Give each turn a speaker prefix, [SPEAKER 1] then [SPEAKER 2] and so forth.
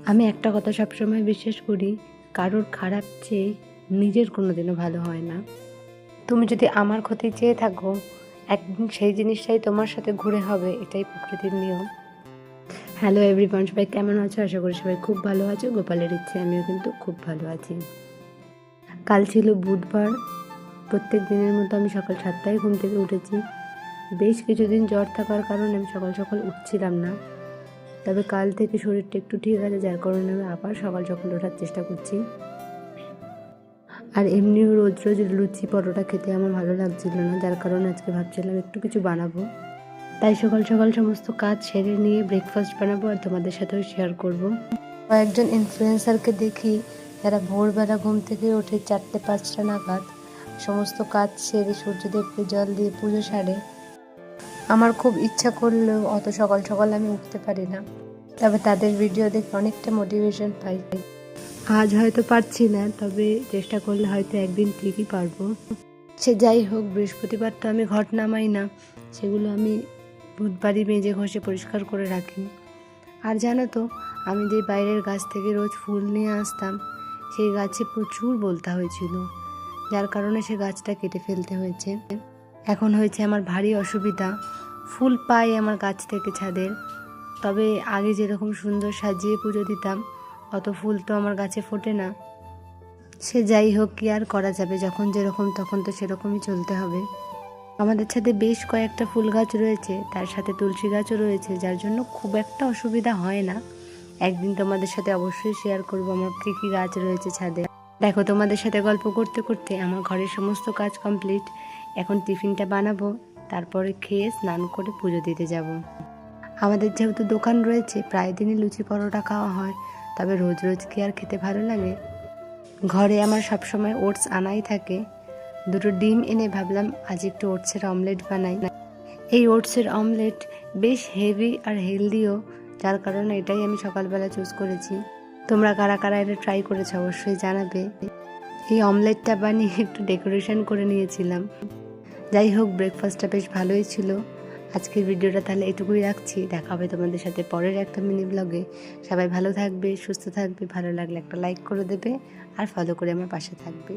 [SPEAKER 1] আমি একটা কথা সবসময় বিশ্বাস করি, কারোর খারাপ চেয়ে নিজের কোনোদিনও ভালো হয় না। তুমি যদি আমার ক্ষতি চেয়ে থাকো, একদিন সেই জিনিসটাই তোমার সাথে ঘুরে হবে, এটাই প্রকৃতির নিয়ম। হ্যালো এভরিওয়ান, সবাই কেমন আছো? আশা করি সবাই খুব ভালো আছো। গোপালের ইচ্ছে আমিও কিন্তু খুব ভালো আছি। কাল ছিল বুধবার। প্রত্যেক দিনের মতো আমি সকাল 7টায় ঘুম থেকে উঠেছি। বেশ কিছুদিন জ্বর থাকার কারণে আমি সকাল সকাল উঠছিলাম না, তবে কাল থেকে শরীরটা একটু ঠিক আছে, যার কারণে আমি আবার সকাল সকাল ওঠার চেষ্টা করছি। আর এমনিও রোজ রোজ লুচি পরোটা খেতে আমার ভালো লাগছিল না, যার কারণে আজকে ভাবছিলাম একটু কিছু বানাবো। তাই সকাল সকাল সমস্ত কাজ সেরে নিয়ে ব্রেকফাস্ট বানাবো আর তোমাদের সাথেও শেয়ার করব। কয়েকজন ইনফ্লুয়েন্সারকে দেখি যারা ভোরবেলা ঘুম থেকে ওঠে 4টে-5টা নাগাদ, সমস্ত কাজ সেরে সূর্যদেবকে জল দিয়ে পুজো সারে। আমার খুব ইচ্ছা করলেও অত সকাল সকাল আমি উঠতে পারি না, তবে তাদের ভিডিও দেখে অনেকটা মোটিভেশন পাই। আজ হয়তো পারছি না, তবে চেষ্টা করলে হয়তো একদিন ঠিকই পারবো। সে যাই হোক, বৃহস্পতিবার তো আমি ঘট নামাই না, সেগুলো আমি বুধবারই মেজে ঘষে পরিষ্কার করে রাখি। আর জানো তো, আমি যে বাইরের গাছ থেকে রোজ ফুল নিয়ে আসতাম, সেই গাছে প্রচুর বলতা হয়েছিল, যার কারণে সে গাছটা কেটে ফেলতে হয়েছে। এখন হয়েছে আমার ভারী অসুবিধা, ফুল পাই আমার গাছ থেকে ছাদের, তবে আগে যেরকম সুন্দর সাজিয়ে পুজো দিতাম, অত ফুল তো আমার গাছে ফোটে না। সে যাই হোক, কি আর করা যাবে, যখন যেরকম তখন তো সেরকমই চলতে হবে। আমাদের ছাদে বেশ কয়েকটা ফুল গাছ রয়েছে, তার সাথে তুলসী গাছও রয়েছে, যার জন্য খুব একটা অসুবিধা হয় না। একদিন তোমাদের সাথে অবশ্যই শেয়ার করবো আমার কী কী গাছ রয়েছে ছাদে। দেখো, তোমাদের সাথে গল্প করতে করতে আমার ঘরের সমস্ত কাজ কমপ্লিট। এখন টিফিনটা বানাবো, তারপরে খেয়ে স্নান করে পুজো দিতে যাব। আমাদের যেহেতু দোকান রয়েছে, প্রায় দিনই লুচি পরোটা খাওয়া হয়, তবে রোজ রোজ কি আর খেতে ভালো লাগে? ঘরে আমার সবসময় ওটস আনাই থাকে। দুটো ডিম এনে ভাবলাম আজ একটু ওটসের অমলেট বানাই। এই ওটসের অমলেট বেশ হেভি আর হেলদিও, যার কারণে এটাই আমি সকালবেলা চুজ করেছি। তোমরা কারা কারা এটা ট্রাই করেছো অবশ্যই জানাবে। এই অমলেটটা বানিয়ে একটু ডেকোরেশন করে নিয়েছিলাম। যাই হোক, ব্রেকফাস্টটা বেশ ভালোই ছিল। আজকের ভিডিওটা তাহলে এটুকুই রাখছি, দেখা হবে তোমাদের সাথে পরের একটা মিনি ব্লগে। সবাই ভালো থাকবে, সুস্থ থাকবে, ভালো লাগলে একটা লাইক করে দেবে আর ফলো করে আমার পাশে থাকবে।